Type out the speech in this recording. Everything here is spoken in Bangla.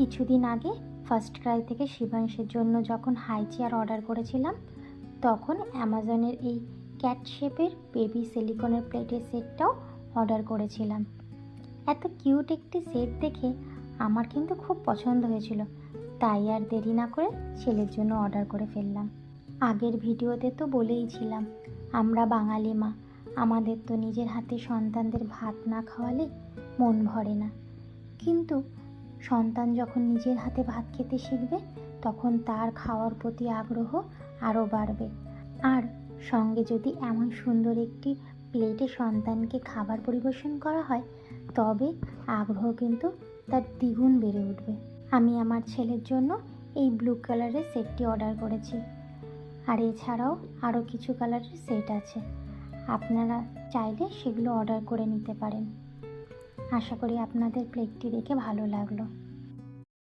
কিছুদিন আগে ফার্স্ট ক্রাই থেকে শিবাংশের জন্য যখন হাই চেয়ার অর্ডার করেছিলাম, তখন অ্যামাজনের এই ক্যাট শেপের বেবি সিলিকনের প্লেটের সেটটাও অর্ডার করেছিলাম। এত কিউট একটি সেট দেখে আমার কিন্তু খুব পছন্দ হয়েছিল, তাই আর দেরি না করে ছেলের জন্য অর্ডার করে ফেললাম। আগের ভিডিওতে তো বলেইছিলাম, আমরা বাঙালি মা, আমাদের তো নিজের হাতে সন্তানদের ভাত না খাওয়ালে মন ভরে না। কিন্তু সন্তান যখন নিজের হাতে ভাত খেতে শিখবে, তখন তার খাওয়ার প্রতি আগ্রহ আরও বাড়বে। আর সঙ্গে যদি এমন সুন্দর একটি প্লেটে সন্তানকে খাবার পরিবেশন করা হয়, তবে আগ্রহ কিন্তু তার দ্বিগুণ বেড়ে উঠবে। আমি আমার ছেলের জন্য এই ব্লু কালারের সেটটি অর্ডার করেছি, আর এছাড়াও আরও কিছু কালারের সেট আছে। আপনারা চাইলে সেগুলো অর্ডার করে নিতে পারেন। আশা করি আপনাদের প্লেটটি দেখে ভালো লাগলো।